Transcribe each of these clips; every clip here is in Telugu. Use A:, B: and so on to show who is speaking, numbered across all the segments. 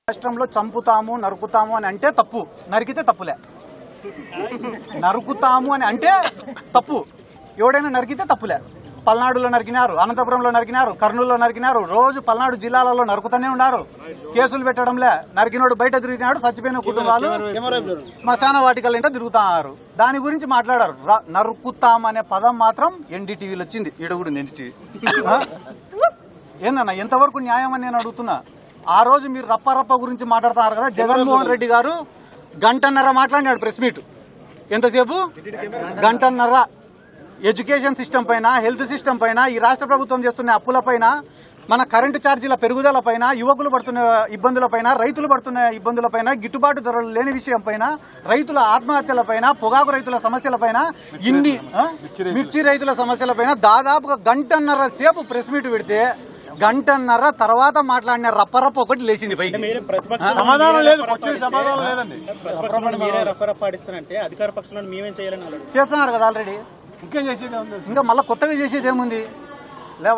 A: రాష్ట్రంలో చంపుతాము నరుకుతాము అని అంటే తప్పు, నరికితే తప్పులే. నరుకుతాము అని అంటే తప్పు, ఎవడైనా నరికితే తప్పులే. పల్నాడులో నరికినారు, అనంతపురంలో నరికినారు, కర్నూలులో నరికినారు, రోజు పల్నాడు జిల్లాలలో నరుకుతూనే ఉన్నారు. కేసులు పెట్టడంలే, నరికినోడు బయట తిరిగినాడు, చచ్చిపోయిన కుటుంబాలు శ్మశాన వాటికలంటే తిరుగుతున్నారు. దాని గురించి మాట్లాడారు. నరుకుతామనే పదం మాత్రం ఎన్డీటీవీలో వచ్చింది. ఈడగుడు ఎన్డీటీవీ ఏందన్నా ఎంతవరకు న్యాయం అని నేను అడుగుతున్నా. ఆ రోజు మీరు రప్ప గురించి మాట్లాడుతున్నారు కదా, జగన్మోహన్ రెడ్డి గారు గంటన్నర మాట్లాడినాడు ప్రెస్ మీట్. ఎంతసేపు? గంటన్నర. ఎడ్యుకేషన్ సిస్టమ్ పైన, హెల్త్ సిస్టమ్ పైన, ఈ రాష్ట్ర ప్రభుత్వం చేస్తున్న అప్పుల పైన, మన కరెంటు ఛార్జీల పెరుగుదల పైన, యువకులు పడుతున్న ఇబ్బందుల పైన, రైతులు పడుతున్న ఇబ్బందుల పైన, గిట్టుబాటు ధరలు లేని విషయం పైన, రైతుల ఆత్మహత్యల పైన, పొగాకు రైతుల సమస్యల పైన, ఇన్ని మిర్చి రైతుల సమస్యల పైన దాదాపుగా గంటన్నర సేపు ప్రెస్ మీట్ పెడితే గంటన్నర తర్వాత మాట్లాడిన రప్పరప్ప ఒకటి లేచింది పైకి.
B: సమాధానం లేదు, సమాధానం లేదండి.
A: చేస్తున్నారు కదా ఆల్రెడీ, ఇంకా మళ్ళీ కొత్తగా చేసేది ఏముంది?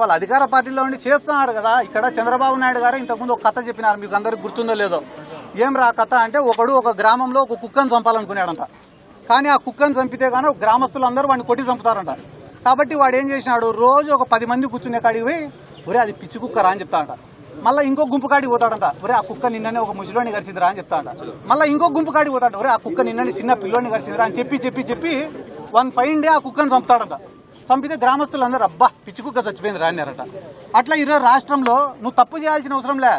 A: వాళ్ళ అధికార పార్టీలో ఉండి చేస్తున్నారు కదా. ఇక్కడ చంద్రబాబు నాయుడు గారు ఇంతకుముందు ఒక కథ చెప్పినారు, మీకు అందరికి గుర్తుందో లేదో. ఏం రా కథ అంటే, ఒక గ్రామంలో ఒక కుక్కను చంపాలనుకున్నాడంట. కానీ ఆ కుక్కను చంపితే కానీ గ్రామస్తులందరూ వాడిని కొట్టి చంపుతారంట. కాబట్టి వాడు ఏం చేసినాడు, రోజు ఒక 10 మంది కూర్చునే కాడికి పోయి, ఒరే అది పిచ్చి కుక్కరా అని చెప్తాడంట. మళ్ళీ ఇంకో గుంపు కాడికి పోతాడంట, ఒరే ఆ కుక్క నిన్ననే ఒక ముసలోని గడిచిందిరా అని చెప్తాడంట. మళ్ళీ ఇంకో గుంపు కాడికి పోతాడు, ఒరే ఆ కుక్క నిన్ననే చిన్న పిల్లోని గడిచిందిరా అని చెప్పి వన్ ఫైన్ డే ఆ కుక్కను చంపుతాడంట. చంపితే గ్రామస్తులందరూ అబ్బా పిచ్చి కుక్క చచ్చిపోయింది రాన్నారట. అట్లా ఈరోజు రాష్ట్రంలో నువ్వు తప్పు చేయాల్సిన అవసరంలే.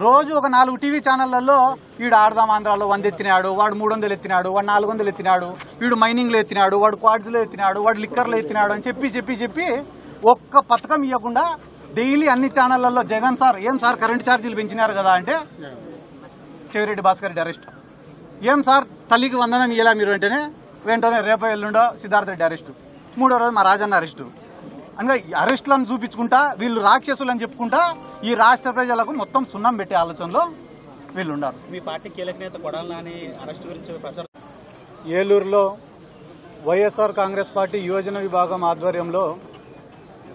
A: రోజు ఒక 4 టీవీ ఛానళ్లలో వీడు ఆడదాం ఆంధ్రాలో 100 ఎత్తినాడు, వాడు 300 ఎత్తినాడు, వాడు 400 ఎత్తినాడు, వీడు మైనింగ్ లో ఎత్తినాడు, వాడు క్వాడ్స్ లో ఎత్తినాడు, వాడు లిక్కర్ లో ఎత్తినాడు అని చెప్పి ఒక్క పథకం ఇవ్వకుండా డైలీ అన్ని ఛానళ్లలో జగన్ సార్ ఏం సార్ కరెంట్ ఛార్జీలు పెంచినారు కదా అంటే చెవిరెడ్డి భాస్కర్ రెడ్డి అరెస్ట్. ఏం సార్ తల్లికి వందనం ఇయ్యలా మీరు వెంటనే రేపో ఎల్లుండో సిద్ధార్థ రెడ్డి అరెస్టు, 3వ రోజు మా రాజన్న అరెస్టు. అనగా అరెస్టులను చూపించుకుంటా వీళ్ళు రాక్షసులు అని చెప్పుకుంటా ఈ రాష్ట్ర ప్రజలకు మొత్తం సున్నం పెట్టే ఆలోచనలో వీళ్ళు ఉన్నారు.
B: మీ పార్టీ కీలక నేత కొడాలి నాని అరెస్ట్ గురించి ప్రచారం.
A: ఏలూరులో వైఎస్ఆర్ కాంగ్రెస్ పార్టీ యువజన విభాగం ఆధ్వర్యంలో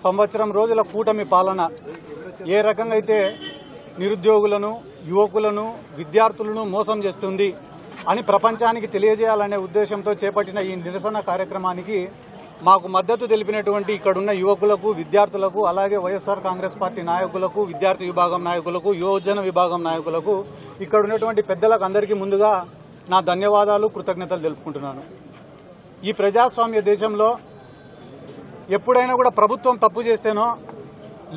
A: సంవత్సరం రోజుల కూటమి పాలన ఏ రకంగా అయితే నిరుద్యోగులను, యువకులను, విద్యార్థులను మోసం చేస్తుంది అని ప్రపంచానికి తెలియజేయాలనే ఉద్దేశంతో చేపట్టిన ఈ నిరసన కార్యక్రమానికి మాకు మద్దతు తెలిపినటువంటి ఇక్కడున్న యువకులకు, విద్యార్థులకు, అలాగే వైఎస్ఆర్ కాంగ్రెస్ పార్టీ నాయకులకు, విద్యార్థి విభాగం నాయకులకు, యువజన విభాగం నాయకులకు, ఇక్కడ ఉన్నటువంటి పెద్దలకు అందరికీ ముందుగా నా ధన్యవాదాలు, కృతజ్ఞతలు తెలుపుకుంటున్నాను. ఈ ప్రజాస్వామ్య దేశంలో ఎప్పుడైనా కూడా ప్రభుత్వం తప్పు చేస్తేనో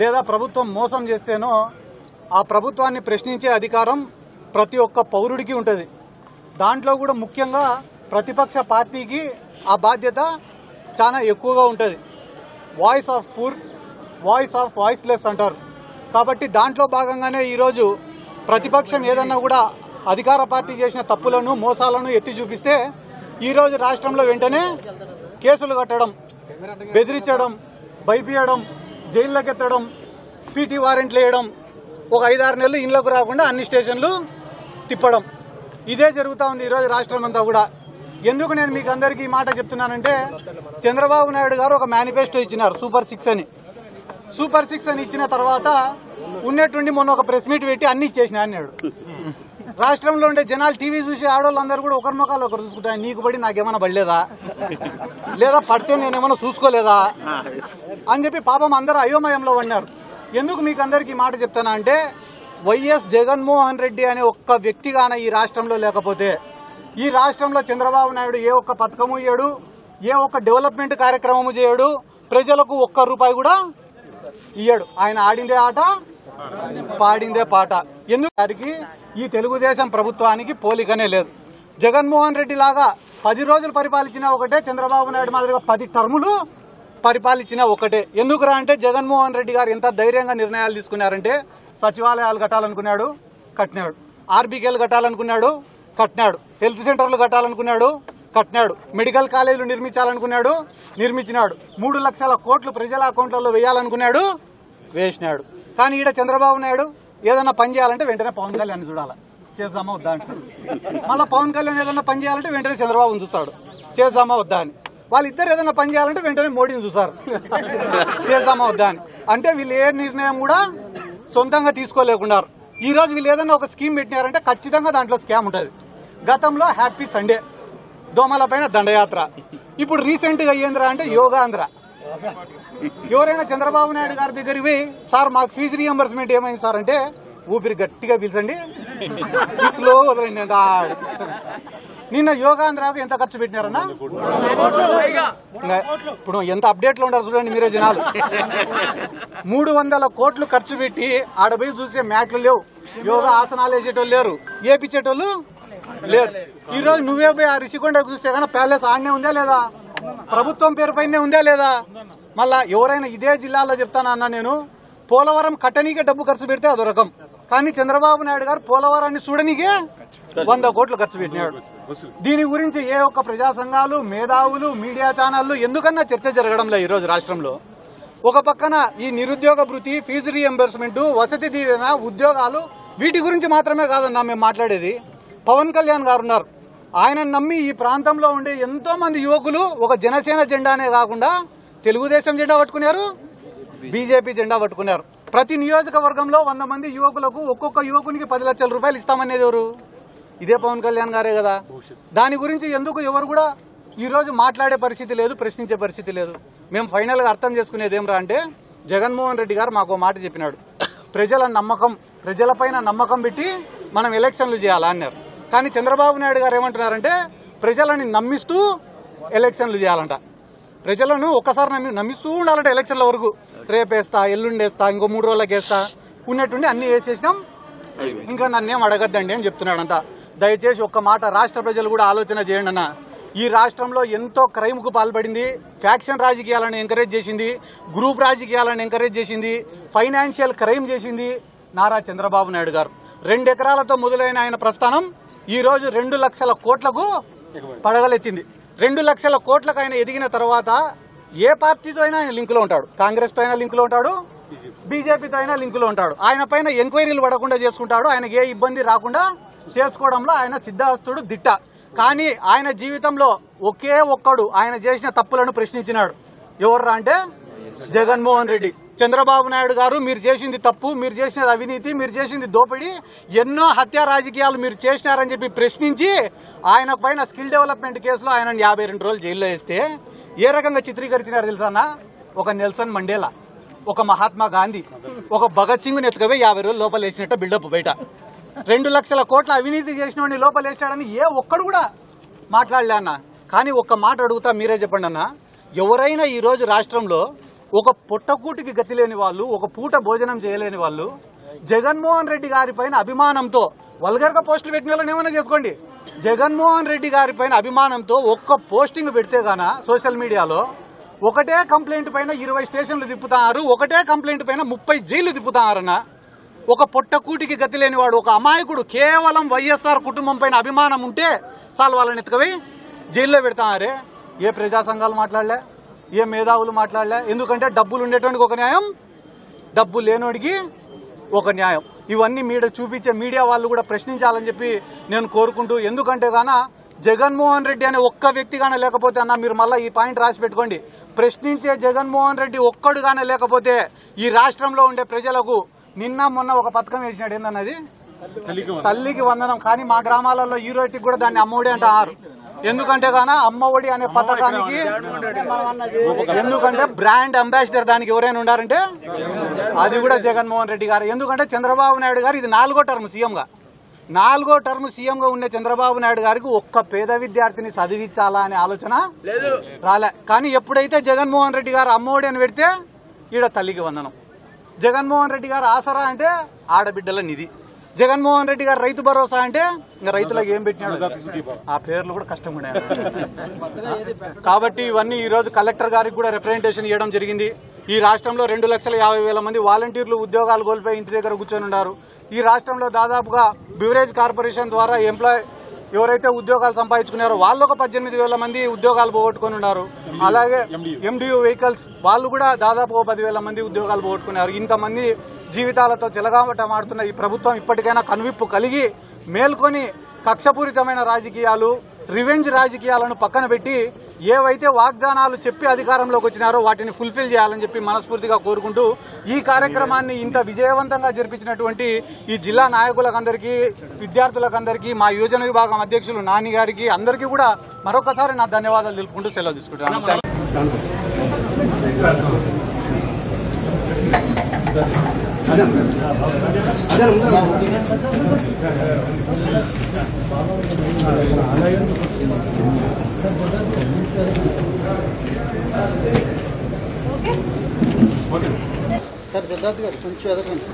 A: లేదా ప్రభుత్వం మోసం చేస్తేనో ఆ ప్రభుత్వాన్ని ప్రశ్నించే అధికారం ప్రతి ఒక్క పౌరుడికి ఉంటుంది. దాంట్లో కూడా ముఖ్యంగా ప్రతిపక్ష పార్టీకి ఆ బాధ్యత చాలా ఎక్కువగా ఉంటుంది. Voice of poor, voice of voiceless అంటారు. కాబట్టి దాంట్లో భాగంగానే ఈరోజు ప్రతిపక్షం ఏదన్నా కూడా అధికార పార్టీ చేసిన తప్పులను, మోసాలను ఎత్తి చూపిస్తే ఈరోజు రాష్ట్రంలో వెంటనే కేసులు కట్టడం, బెదిరించడం, భయపీయడం, జైల్లోకెత్తడం, పీటీ వారెంట్లు వేయడం, ఒక 5-6 నెలలు ఇళ్లకు రాకుండా అన్ని స్టేషన్లు తిప్పడం, ఇదే జరుగుతూ ఉంది ఈరోజు రాష్ట్రం అంతా కూడా. ఎందుకు నేను మీకు అందరికీ ఈ మాట చెప్తున్నానంటే, చంద్రబాబు నాయుడు గారు ఒక మేనిఫెస్టో ఇచ్చినారు సూపర్ 6 అని. సూపర్ 6 అని ఇచ్చిన తర్వాత ఉన్నట్టుండి మొన్న ఒక ప్రెస్ మీట్ పెట్టి అన్ని ఇచ్చేసిన అన్నాడు. రాష్ట్రంలో ఉండే జనాలు టీవీ చూసి ఆడవాళ్ళందరూ కూడా ఒకరి ముఖాలు ఒకరు చూసుకుంటారు. నీకు పడి నాకేమైనా పడలేదా, లేదా పడితే నేనేమన్నా చూసుకోలేదా అని చెప్పి పాపం అందరూ అయోమయంలో పడినారు. ఎందుకు మీకు అందరికీ మాట చెప్తానా అంటే, వైఎస్ జగన్మోహన్ రెడ్డి అనే ఒక్క వ్యక్తిగాన ఈ రాష్ట్రంలో లేకపోతే ఈ రాష్ట్రంలో చంద్రబాబు నాయుడు ఏ ఒక్క పథకము ఇయ్యడు, ఏ ఒక్క డెవలప్మెంట్ కార్యక్రమము చేయడు, ప్రజలకు ఒక్క రూపాయి కూడా ఇయ్యడు. ఆయన ఆడిందే ఆట, పాడిందే పాట. ఎందుకు వారికి ఈ తెలుగుదేశం ప్రభుత్వానికి పోలికనే లేదు. జగన్మోహన్ రెడ్డి లాగా 10 రోజులు పరిపాలించినా ఒకటే, చంద్రబాబు నాయుడు మాదిరిగా 10 టర్ములు పరిపాలించినా ఒకటే. ఎందుకురా అంటే, జగన్మోహన్ రెడ్డి గారు ఎంత ధైర్యంగా నిర్ణయాలు తీసుకున్నారంటే, సచివాలయాలు కట్టాలనుకున్నాడు, కట్టినాడు. ఆర్బీకేలు కట్టాలనుకున్నాడు, కట్టినాడు. హెల్త్ సెంటర్లు కట్టాలనుకున్నాడు, కట్టినాడు. మెడికల్ కాలేజీలు నిర్మించాలనుకున్నాడు, నిర్మించినాడు. 3 లక్షల కోట్లు ప్రజల అకౌంట్లలో వేయాలనుకున్నాడు, వేసినాడు. కానీ ఈడ చంద్రబాబు నాయుడు ఏదన్నా పని చేయాలంటే వెంటనే పవన్ కళ్యాణ్ చూడాలి, చేద్దామా వద్దా అంటాడు. మళ్ళీ పవన్ కళ్యాణ్ ఏదన్నా పని చేయాలంటే వెంటనే చంద్రబాబుని చూస్తాడు, చేద్దామా వద్దా అని. వాళ్ళిద్దరు ఏదైనా పని చేయాలంటే వెంటనే మోడీని చూస్తారు, చేద్దామా వద్దా అని. అంటే వీళ్ళు ఏ నిర్ణయం కూడా సొంతంగా తీసుకోలేకున్నారు. ఈ రోజు వీళ్ళు ఏదైనా ఒక స్కీమ్ పెట్టినారంటే ఖచ్చితంగా దాంట్లో స్కామ్ ఉంటుంది. గతంలో హ్యాపీ సండే, దోమల పైన దండయాత్ర, ఇప్పుడు రీసెంట్ గా ఏంద్రా అంటే యోగాంధ్ర. ఎవరైనా చంద్రబాబు నాయుడు గారి దగ్గరికి పోయి, సార్ మాకు ఫీజు రీఎంబర్స్మెంట్ ఏమైంది సార్ అంటే, ఊపిరి గట్టిగా పీల్చండి, స్లో వదలండి. నిన్న యోగాంధ్రకు ఎంత ఖర్చు పెట్టినారన్నా? ఇప్పుడు ఎంత అప్డేట్ లో ఉంటారు చూడండి మీరే జనాలు. 300 కోట్లు ఖర్చు పెట్టి ఆడపోయి చూసే మ్యాట్లు లేవు, యోగా ఆసనాలు వేసేటోళ్ళు లేరు, ఏపించేటోళ్ళు లేరు. ఈ రోజు నువ్వే పోయి ఆ రిషికొండకు చూస్తే కానీ ప్యాలెస్ ఆడనే ఉందా లేదా, ప్రభుత్వం పేరు పైనే ఉందా లేదా. మళ్ళా ఎవరైనా ఇదే జిల్లాలో చెప్తానా అన్నా, నేను పోలవరం కట్టనీకే డబ్బు ఖర్చు పెడితే అదో రకం, కానీ చంద్రబాబు నాయుడు గారు పోలవరాన్ని చూడనీకే 100 కోట్లు ఖర్చు పెట్టినాడు. దీని గురించి ఏ ఒక్క ప్రజా సంఘాలు, మేధావులు, మీడియా ఛానళ్లు ఎందుకన్నా చర్చ జరగడంలో ఈ రోజు రాష్ట్రంలో. ఒక పక్కన ఈ నిరుద్యోగ భృతి, ఫీజు రీఎంబర్స్మెంట్, వసతి దీవెన, ఉద్యోగాలు, వీటి గురించి మాత్రమే కాదన్నా మేము మాట్లాడేది. పవన్ కళ్యాణ్ గారు ఉన్నారు, ఆయన నమ్మి ఈ ప్రాంతంలో ఉండే ఎంతో మంది యువకులు ఒక జనసేన జెండానే కాకుండా తెలుగుదేశం జెండా పట్టుకున్నారు, బీజేపీ జెండా పట్టుకున్నారు. ప్రతి నియోజకవర్గంలో 100 మంది యువకులకు ఒక్కొక్క యువకునికి 10 లక్షల రూపాయలు ఇస్తామనేది ఎవరు? ఇదే పవన్ కళ్యాణ్ గారే కదా. దాని గురించి ఎందుకు ఎవరు కూడా ఈ రోజు మాట్లాడే పరిస్థితి లేదు, ప్రశ్నించే పరిస్థితి లేదు. మేము ఫైనల్ గా అర్థం చేసుకునేది ఏమరా అంటే, జగన్మోహన్ రెడ్డి గారు మాకు మాట చెప్పినాడు, ప్రజలపైన నమ్మకం పెట్టి మనం ఎలక్షన్లు చేయాలా అన్నారు. కానీ చంద్రబాబు నాయుడు గారు ఏమంటున్నారంటే, ప్రజలని నమ్మిస్తూ ఎలక్షన్లు చేయాలంట. ప్రజలను ఒక్కసారి నమ్మిస్తూ ఉండాలంటే ఎలక్షన్ల వరకు. రేపేస్తా, ఎల్లుండేస్తా, ఇంకో 3 రోజులకి వేస్తా, ఉన్నట్టుండి అన్ని వేసేసినాం, ఇంకా నన్నేం అడగద్దండి అని చెప్తున్నాడంట. దయచేసి ఒక్క మాట రాష్ట్ర ప్రజలు కూడా ఆలోచన చేయండి అన్న. ఈ రాష్ట్రంలో ఎంతో క్రైమ్ కు పాల్పడింది, ఫ్యాక్షన్ రాజకీయాలను ఎంకరేజ్ చేసింది, గ్రూప్ రాజకీయాలను ఎంకరేజ్ చేసింది, ఫైనాన్షియల్ క్రైమ్ చేసింది నారా చంద్రబాబు నాయుడు గారు. 2 ఎకరాలతో మొదలైన ఆయన ప్రస్థానం ఈ రోజు 2 లక్షల కోట్లకు పడగలెత్తింది. 2 లక్షల కోట్లకు ఆయన ఎదిగిన తర్వాత ఏ పార్టీతో అయినా ఆయన లింకులో ఉంటాడు, కాంగ్రెస్ తో అయినా లింకులో ఉంటాడు, బీజేపీతో అయినా లింకులో ఉంటాడు. ఆయన పైన ఎంక్వైరీలు పడకుండా చేసుకుంటాడు, ఆయనకి ఏ ఇబ్బంది రాకుండా చేసుకోవడంలో ఆయన సిద్ధహస్తుడు, దిట్ట. కానీ ఆయన జీవితంలో ఒకే ఒక్కడు ఆయన చేసిన తప్పులను ప్రశ్నించినాడు. ఎవర్రా అంటే జగన్మోహన్ రెడ్డి. చంద్రబాబు నాయుడు గారు, మీరు చేసింది తప్పు, మీరు చేసినది అవినీతి, మీరు చేసింది దోపిడీ, ఎన్నో హత్యా రాజకీయాలు మీరు చేసినారని చెప్పి ప్రశ్నించి ఆయన పైన స్కిల్ డెవలప్మెంట్ కేసులో ఆయన 52 రోజులు జైల్లో వేస్తే ఏ రకంగా చిత్రీకరించినారు తెలుసా? ఒక నెల్సన్ మండేలా, ఒక మహాత్మా గాంధీ, ఒక భగత్ సింగ్ ఎత్తుకవే 50 రోజులు లోపల వేసినట్టు బిల్డప్ బయట. 2 లక్షల కోట్ల అవినీతి చేసిన వాడిని లోపల వేసినాడని ఏ ఒక్కడు కూడా మాట్లాడలే అన్న. కానీ ఒక్క మాట అడుగుతా, మీరే చెప్పండి అన్న, ఎవరైనా ఈ రోజు రాష్ట్రంలో ఒక పొట్టకూటికి గతి లేని వాళ్ళు, ఒక పూట భోజనం చేయలేని వాళ్ళు, జగన్మోహన్ రెడ్డి గారి పైన అభిమానంతో, వల్గర్ గా పోస్టులు పెట్టిన వాళ్ళని ఏమైనా చేసుకోండి, జగన్మోహన్ రెడ్డి గారి పైన అభిమానంతో ఒక్క పోస్టింగ్ పెడితే గాన సోషల్ మీడియాలో ఒకటే కంప్లైంట్ పైన 20 స్టేషన్లు తిప్పుతారు, ఒకటే కంప్లైంట్ పైన 30 జైళ్లు తిప్పుతారన్న. ఒక పొట్టకూటికి గతి లేనివాడు, ఒక అమాయకుడు, కేవలం వైఎస్ఆర్ కుటుంబం పైన అభిమానం ఉంటే చాలు వాళ్ళని ఎత్తుకవి జైల్లో పెడతారే. ఏ ప్రజా సంఘాలు మాట్లాడలే, ఏ మేధావులు మాట్లాడలే. ఎందుకంటే డబ్బులు ఉండేటువంటి ఒక న్యాయం, డబ్బు లేనోడికి ఒక న్యాయం. ఇవన్నీ చూపించే మీడియా వాళ్ళు కూడా ప్రశ్నించాలని చెప్పి నేను కోరుకుంటూ, ఎందుకంటే గాన జగన్మోహన్ రెడ్డి అనే ఒక్క వ్యక్తి గానే లేకపోతే అన్న, మీరు మళ్ళీ ఈ పాయింట్ రాసి పెట్టుకోండి, ప్రశ్నించే జగన్మోహన్ రెడ్డి ఒక్కడు గానే లేకపోతే ఈ రాష్ట్రంలో ఉండే ప్రజలకు నిన్న మొన్న ఒక పథకం వేసినాడు, ఏందన్నది తల్లికి వందనం. కానీ మా గ్రామాలలో ఈ రోజుకి కూడా దాన్ని అమ్మఒడి అంటారు. ఎందుకంటే గాన అమ్మఒడి అనే పథకానికి ఎందుకంటే బ్రాండ్ అంబాసిడర్ దానికి ఎవరైనా ఉండారంటే అది కూడా జగన్మోహన్ రెడ్డి గారు. ఎందుకంటే చంద్రబాబు నాయుడు గారు ఇది 4వ టర్మ్ సీఎంగా ఉండే చంద్రబాబు నాయుడు గారికి ఒక్క పేద విద్యార్థిని చదివించాలా అనే ఆలోచన రాలే. కానీ ఎప్పుడైతే జగన్మోహన్ రెడ్డి గారు అమ్మఒడి అని పెడితే ఈడ తల్లికి వందనం, జగన్మోహన్ రెడ్డి గారు ఆసరా అంటే ఆడబిడ్డల నిధి, జగన్మోహన్ రెడ్డి గారు రైతు భరోసా అంటే ఇంకా రైతులకు ఏం పెట్టినాడు, ఆ పేర్లు కూడా కష్టంగా ఉన్నాయి. కాబట్టి ఇవన్నీ ఈ రోజు కలెక్టర్ గారికి కూడా రిప్రజెంటేషన్ ఇవ్వడం జరిగింది. ఈ రాష్ట్రంలో 2,50,000 మంది వాలంటీర్లు ఉద్యోగాలు కోల్పోయి ఇంటి దగ్గర కూర్చొని ఉన్నారు. ఈ రాష్ట్రంలో దాదాపుగా బివరేజ్ కార్పొరేషన్ ద్వారా ఎవరైతే ఉద్యోగాలు సంపాదించుకున్నారో వాళ్ళు ఒక 18,000 మంది ఉద్యోగాలు పోగొట్టుకుని ఉన్నారు. అలాగే MDU వెహికల్స్ వాళ్ళు కూడా దాదాపు 10,000 మంది ఉద్యోగాలు పోగొట్టుకున్నారు. ఇంతమంది జీవితాలతో చెలగాటమాడుతున్న ఈ ప్రభుత్వం ఇప్పటికైనా కనువిప్పు కలిగి మేల్కొని కక్షపూరితమైన రాజకీయాలు, రివెంజ్ రాజకీయాలను పక్కన పెట్టి ఏవైతే వాగ్దానాలు చెప్పి అధికారంలోకి వచ్చినారో వాటిని ఫుల్ఫిల్ చేయాలని చెప్పి మనస్ఫూర్తిగా కోరుకుంటూ, ఈ కార్యక్రమాన్ని ఇంత విజయవంతంగా జరిపించినటువంటి ఈ జిల్లా నాయకులకందరికీ, విద్యార్థులకందరికీ, మా యువజన విభాగం అధ్యక్షులు నాని గారికి అందరికీ కూడా మరొకసారి నా ధన్యవాదాలు తెలుపుకుంటూ సెలవు తీసుకుంటున్నాను.
C: సార్ సిద్ధార్థ్ గారు కొంచెం ఎదగండి.